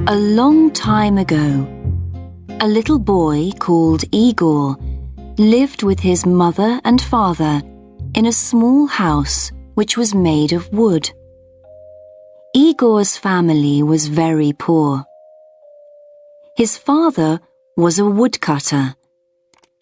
A long time ago, a little boy called Igor lived with his mother and father in a small house which was made of wood. Igor's family was very poor. His father was a woodcutter,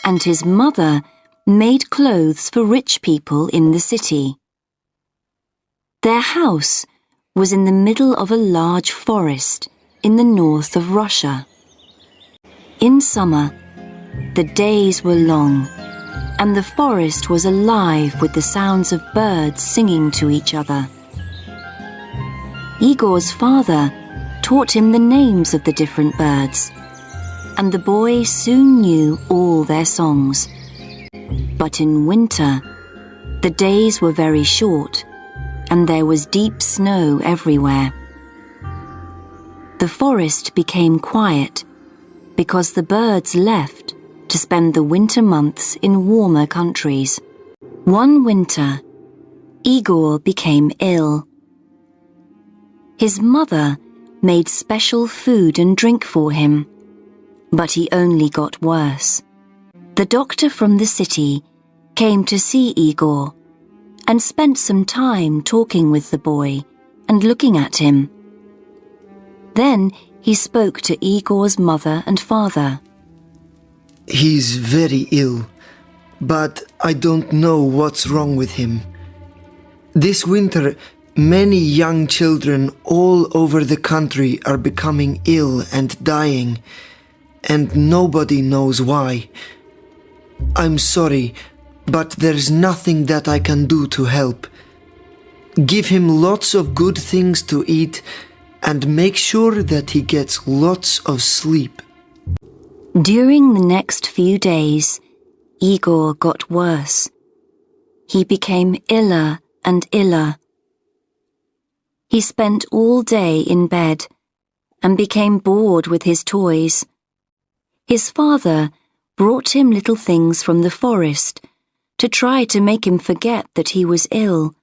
and his mother made clothes for rich people in the city. Their house was in the middle of a large forest in the north of Russia. In summer, the days were long, and the forest was alive with the sounds of birds singing to each other. Igor's father taught him the names of the different birds, and the boy soon knew all their songs. But in winter, the days were very short, and there was deep snow everywhere. The forest became quiet because the birds left to spend the winter months in warmer countries. One winter, Igor became ill. His mother made special food and drink for him, but he only got worse. The doctor from the city came to see Igor and spent some time talking with the boy and looking at him. Then he spoke to Igor's mother and father. He's very ill, but I don't know what's wrong with him. This winter, many young children all over the country are becoming ill and dying, and nobody knows why. I'm sorry, but there's nothing that I can do to help. Give him lots of good things to eat and make sure that he gets lots of sleep. During the next few days, Igor got worse. He became iller and iller. He spent all day in bed and became bored with his toys. His father brought him little things from the forest to try to make him forget that he was ill,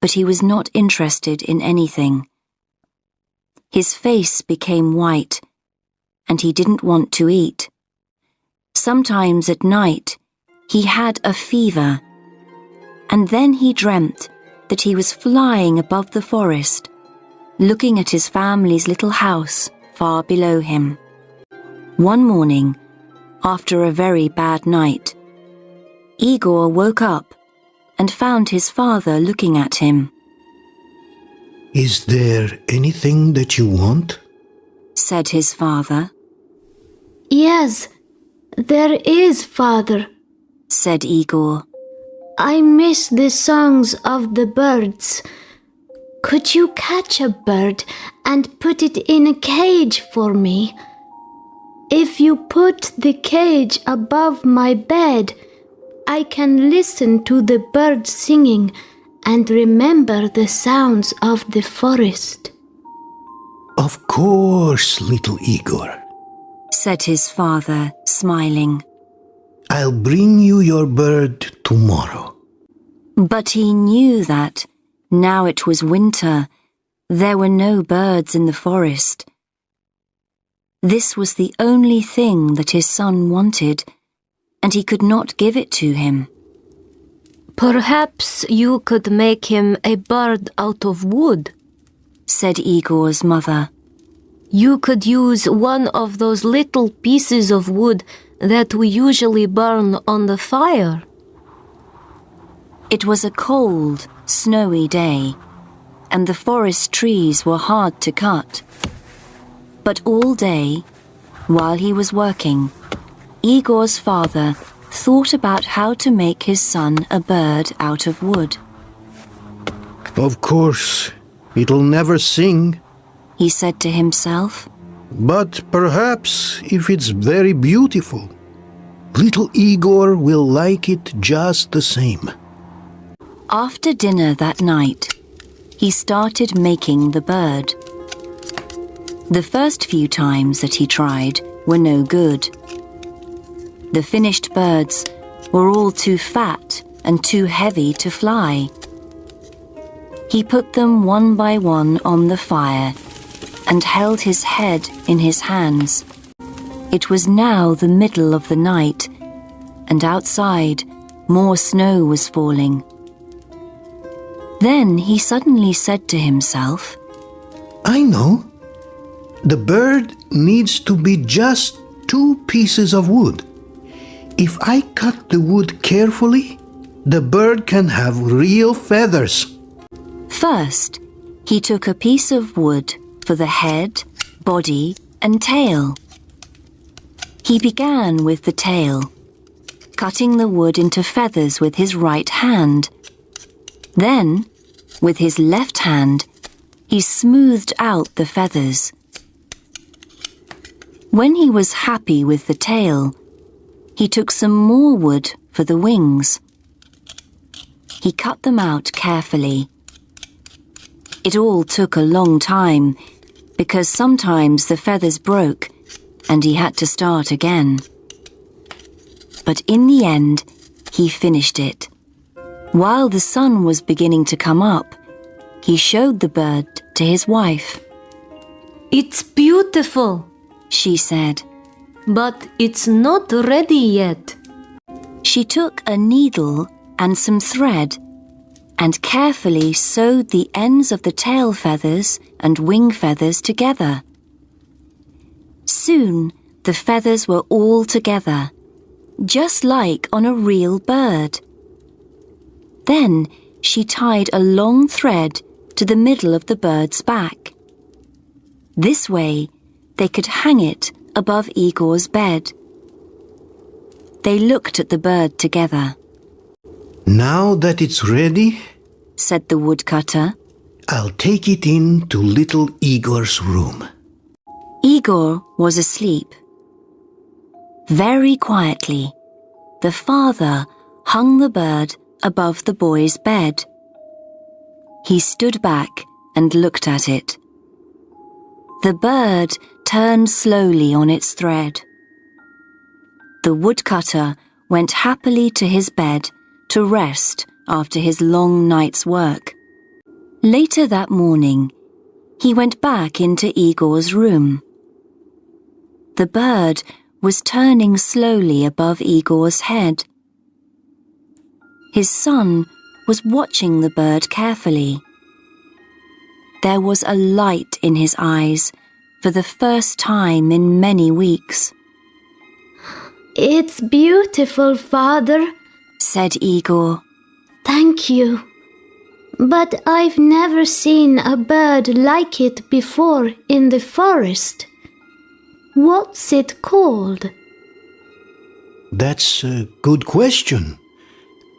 but he was not interested in anything. His face became white, and he didn't want to eat. Sometimes at night, he had a fever, and then he dreamt that he was flying above the forest, looking at his family's little house far below him. One morning, after a very bad night, Igor woke up and found his father looking at him. "Is there anything that you want?" said his father. "Yes, there is, Father," said Igor. "I miss the songs of the birds. Could you catch a bird and put it in a cage for me? If you put the cage above my bed, I can listen to the birds singing and remember the sounds of the forest." "Of course, little Igor," said his father, smiling. "I'll bring you your bird tomorrow." But he knew that, now it was winter, there were no birds in the forest. This was the only thing that his son wanted, and he could not give it to him. "Perhaps you could make him a bird out of wood," said Igor's mother. "You could use one of those little pieces of wood that we usually burn on the fire." It was a cold, snowy day, and the forest trees were hard to cut. But all day, while he was working, Igor's father thought about how to make his son a bird out of wood. "Of course, it'll never sing," he said to himself. "but perhaps if it's very beautiful, little Igor will like it just the same." After dinner that night, he started making the bird. The first few times that he tried were no good. The finished birds were all too fat and too heavy to fly. He put them one by one on the fire and held his head in his hands. It was now the middle of the night, and outside more snow was falling. Then he suddenly said to himself, I know. The bird needs to be just 2 pieces of wood. If I cut the wood carefully, the bird can have real feathers. First, he took a piece of wood for the head, body, and tail. He began with the tail, cutting the wood into feathers with his right hand. Then, with his left hand, he smoothed out the feathers. When he was happy with the tail, he took some more wood for the wings. He cut them out carefully. It all took a long time, because sometimes the feathers broke and he had to start again. But in the end, he finished it. While the sun was beginning to come up, he showed the bird to his wife. It's beautiful, She said. but it's not ready yet. She took a needle and some thread and carefully sewed the ends of the tail feathers and wing feathers together. Soon the feathers were all together, just like on a real bird. Then she tied a long thread to the middle of the bird's back. This way they could hang it above Igor's bed. They looked at the bird together. Now that it's ready, Said the woodcutter. I'll take it in to little Igor's room. Igor was asleep. Very quietly, the father hung the bird above the boy's bed. He stood back and looked at it. The bird turned slowly on its thread. The woodcutter went happily to his bed to rest after his long night's work. Later that morning, he went back into Igor's room. The bird was turning slowly above Igor's head. His son was watching the bird carefully. There was a light in his eyes for the first time in many weeks. It's beautiful, Father. Said Igor. Thank you. But I've never seen a bird like it before in the forest. What's it called? That's a good question.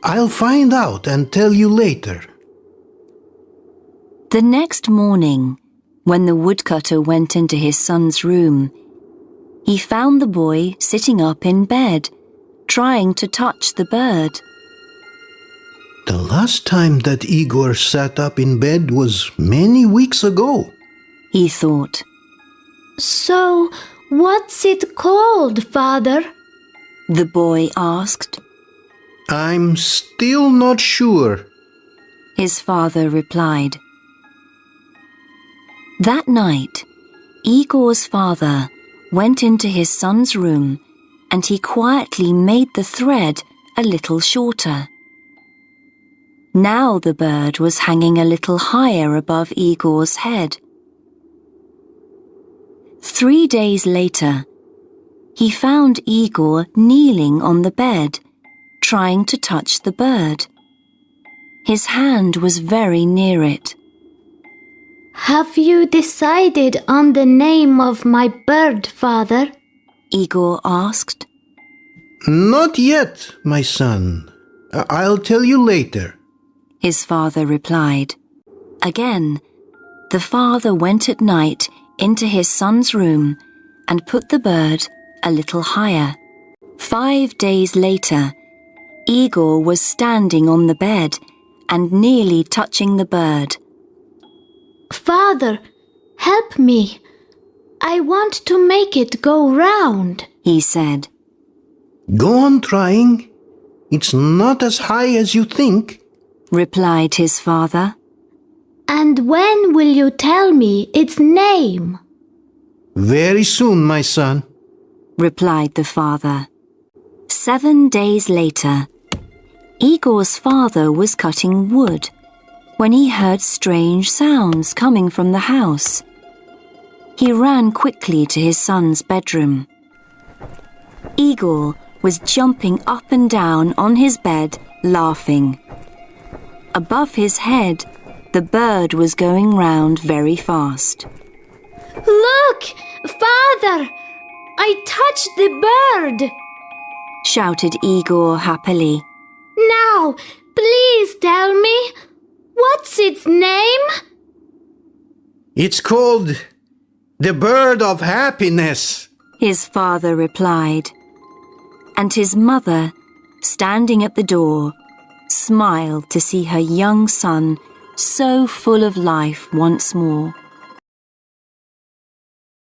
I'll find out and tell you later. The next morning, when the woodcutter went into his son's room, he found the boy sitting up in bed, trying to touch the bird. The last time that Igor sat up in bed was many weeks ago. He thought. So, what's it called, Father? The boy asked. I'm still not sure. His father replied. That night, Igor's father went into his son's room and he quietly made the thread a little shorter. Now the bird was hanging a little higher above Igor's head. 3 days later, he found Igor kneeling on the bed, trying to touch the bird. His hand was very near it. Have you decided on the name of my bird, Father? Igor asked. Not yet, my son. I'll tell you later. His father replied. Again, the father went at night into his son's room and put the bird a little higher. 5 days later, Igor was standing on the bed and nearly touching the bird. Father, help me. I want to make it go round, he said. Go on trying. It's not as high as you think. Replied his father. And when will you tell me its name? Very soon, my son. replied the father. 7 days later, Igor's father was cutting wood when he heard strange sounds coming from the house. He ran quickly to his son's bedroom. Igor was jumping up and down on his bed, laughing. Above his head, the bird was going round very fast. Look, Father! I touched the bird! Shouted Igor happily. Now, please tell me, what's its name? It's called the bird of happiness. His father replied. And his mother, standing at the door, smiled to see her young son so full of life once more.